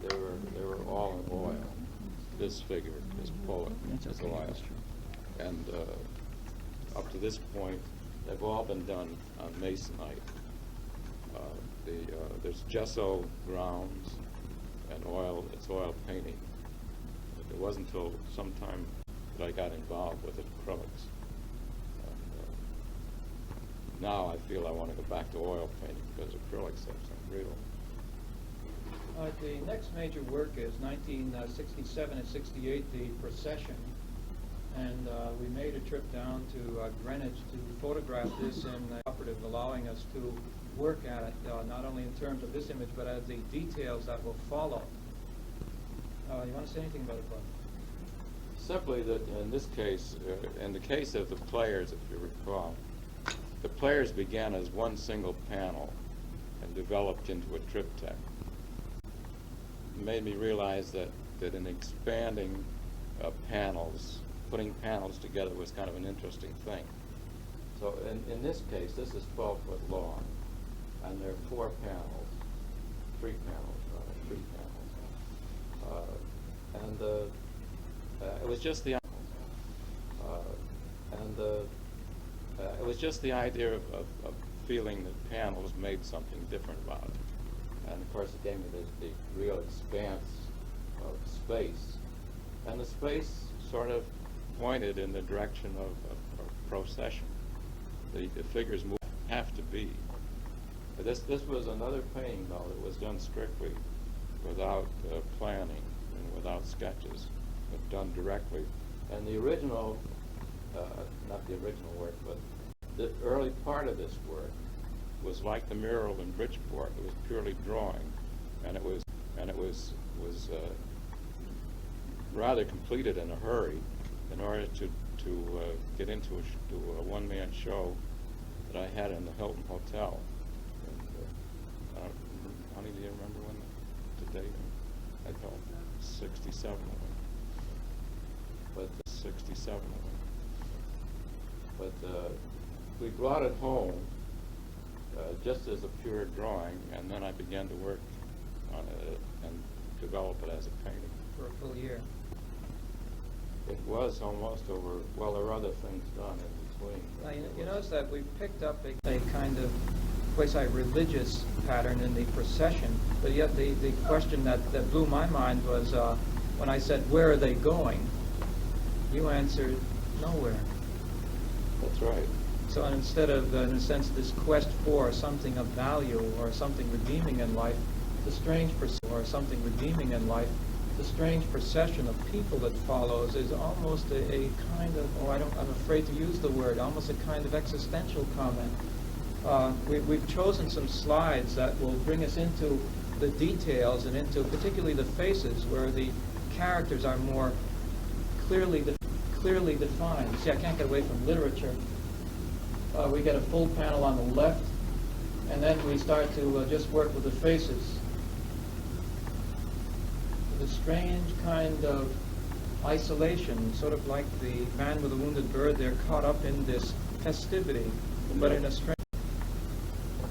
they were all in oil. This figure, this bullet, is oil. And up to this point, they've all been done on masonite. There's gesso grounds and oil. It's oil painting. It wasn't until some time that I got involved with acrylics. And now I feel I want to go back to oil painting because acrylics have some real. The next major work is 1967 and 68, the Procession. And we made a trip down to Greenwich to photograph this in operative, allowing us to work at it, not only in terms of this image, but as the details that will follow. You want to say anything about it, Bob? Simply that in this case, in the case of the players, if you recall, the players began as one single panel and developed into a triptych. It made me realize that in expanding panels, putting panels together was kind of an interesting thing. So in this case, this is 12 foot long, and there are 4 panels, 3 panels, rather, 3 panels. And it was just the it was just the idea of feeling that panels made something different about it. And of course it gave me the real expanse of space. And the space sort of pointed in the direction of procession. The figures have to be. This was another painting, though, that was done strictly without planning and without sketches, but done directly. And the original, not the original work, but the early part of this work was like the mural in Bridgeport. It was purely drawing, and it was rather completed in a hurry in order to get into a one-man show that I had in the Hilton Hotel. And, honey, do you remember when the date? I thought 67. But 67. But we brought it home just as a pure drawing, and then I began to work on it and develop it as a painting. For a full year. It was almost over. Well, there were other things done in between. Now, you notice that we picked up a kind of quasi-religious pattern in the procession, but yet the question that blew my mind was when I said, where are they going? You answered, nowhere. That's right. So instead of, in a sense, this quest for something of value or something redeeming in life, the strange procession of people that follows is almost a kind of, I'm afraid to use the word, almost a kind of existential comment. We've chosen some slides that will bring us into the details and into particularly the faces where the characters are more clearly defined. See, I can't get away from literature. We get a full panel on the left, and then we start to just work with the faces. With a strange kind of isolation, sort of like the man with the wounded bird. They're caught up in this festivity, but in a strange,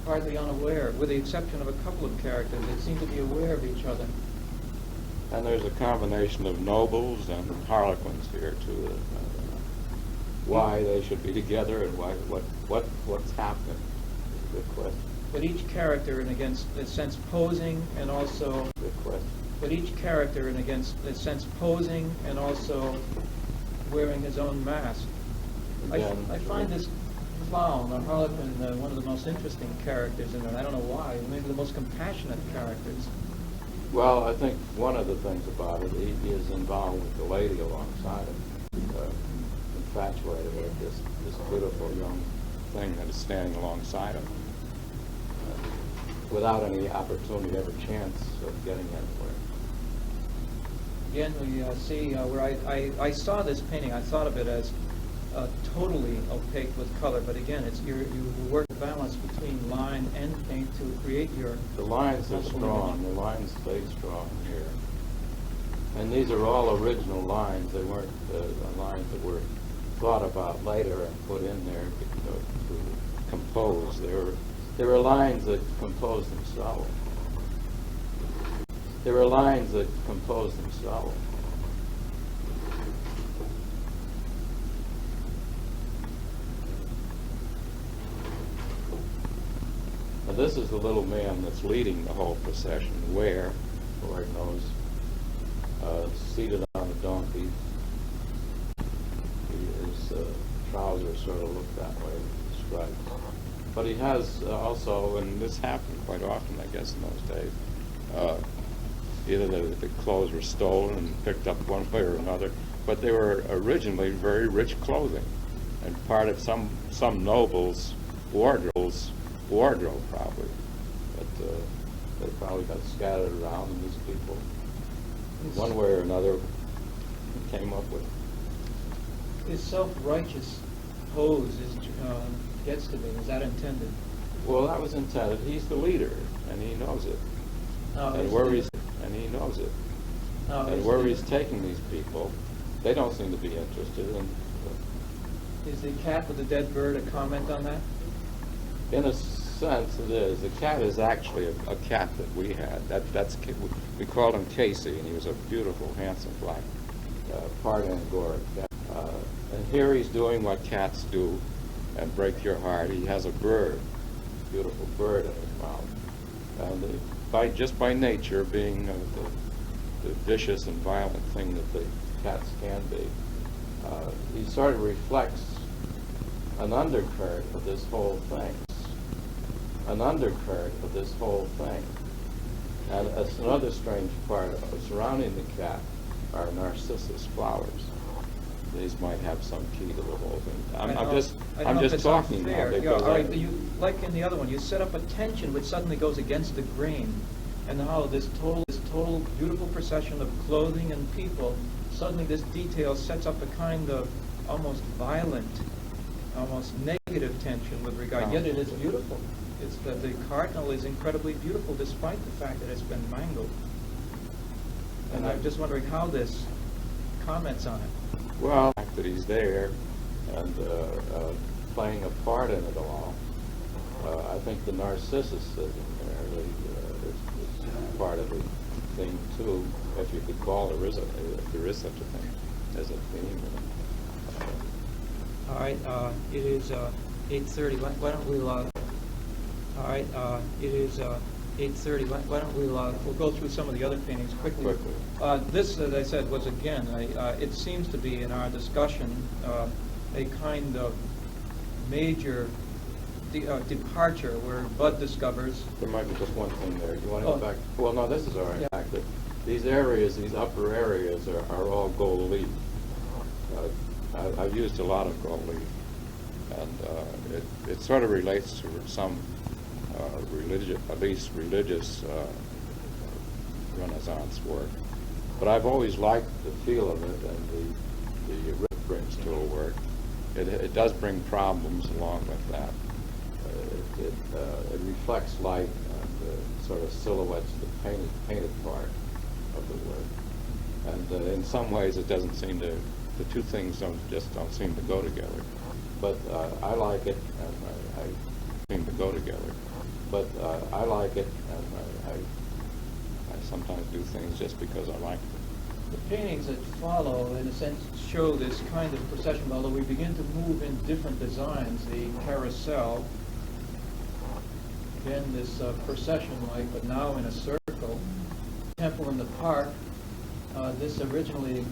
hardly unaware, with the exception of a couple of characters. They seem to be aware of each other. And there's a combination of nobles and harlequins here too. Why they should be together and what's happening is a good question. But each character, in a sense, posing and also. Good question. But each character, in a sense, posing and also wearing his own mask. I find this clown, or harlequin, one of the most interesting characters in it. I don't know why. Maybe the most compassionate characters. Well, I think one of the things about it, he is involved with the lady alongside him, infatuated with this beautiful young thing that is standing alongside him, without any opportunity, ever chance of getting anywhere. Again, we see where I saw this painting. I thought of it as totally opaque with color, but again, it's you work the balance between line and paint to create your. The lines are strong. The lines stay strong here, and these are all original lines. They weren't lines that were thought about later and put in there to compose. They were lines that composed themselves. There are lines that compose themselves. Now this is the little man that's leading the whole procession, where, Lord knows, seated on a donkey. His trousers sort of look that way, striped. But he has also, and this happened quite often, I guess, in those days, either the clothes were stolen and picked up one way or another, but they were originally very rich clothing, and part of some noble's wardrobe probably. But they probably got scattered around, and these people, one way or another, came up with it. His self-righteous pose gets to be. Is that intended? Well, that was intended. He's the leader, and he knows it. And he knows it. And where he's taking these people, they don't seem to be interested in. Is the cat with the dead bird a comment on that? In a sense, it is. The cat is actually a cat that we had. We called him Casey, and he was a beautiful, handsome black part Angora cat. And here he's doing what cats do and break your heart. He has a bird, beautiful bird in his mouth. And just by nature, being the vicious and violent thing that the cats can be, he sort of reflects an undercurrent of this whole thing. An undercurrent of this whole thing. And it's another strange part of it. Surrounding the cat are narcissus flowers. These might have some key to the whole thing. I'm just talking now. Like in the other one, you set up a tension which suddenly goes against the grain, and how this total beautiful procession of clothing and people, suddenly this detail sets up a kind of almost violent, almost negative tension with regard. Yet it is beautiful. It's that the cardinal is incredibly beautiful despite the fact that it's been mangled. And I'm just wondering how this comments on it. Well, the fact that he's there and playing a part in it all, I think the narcissus sitting there is part of the thing too, if you could call it, if there is such a thing as a theme. All right, it is 8:30. Why don't we all right, it is 8:30. Why don't we we'll go through some of the other paintings quickly. This, as I said, was again, it seems to be in our discussion a kind of major departure where Bud discovers. There might be just one thing there. You want to go back? Well, no, this is all right. Yeah. That these areas, these upper areas, are all gold leaf. I've used a lot of gold leaf, and it sort of relates to some religious, at least religious Renaissance work. But I've always liked the feel of it and the rip bridge tool work. It does bring problems along with that. It reflects light and sort of silhouettes the painted part of the work. And in some ways, it doesn't seem to. The two things don't seem to go together. But I like it, and I seem to go together. But I like it, and I sometimes do things just because I like them. The paintings that follow, in a sense, show this kind of procession, although we begin to move in different designs. The carousel, again, this procession-like, but now in a circle. Temple in the park, this originally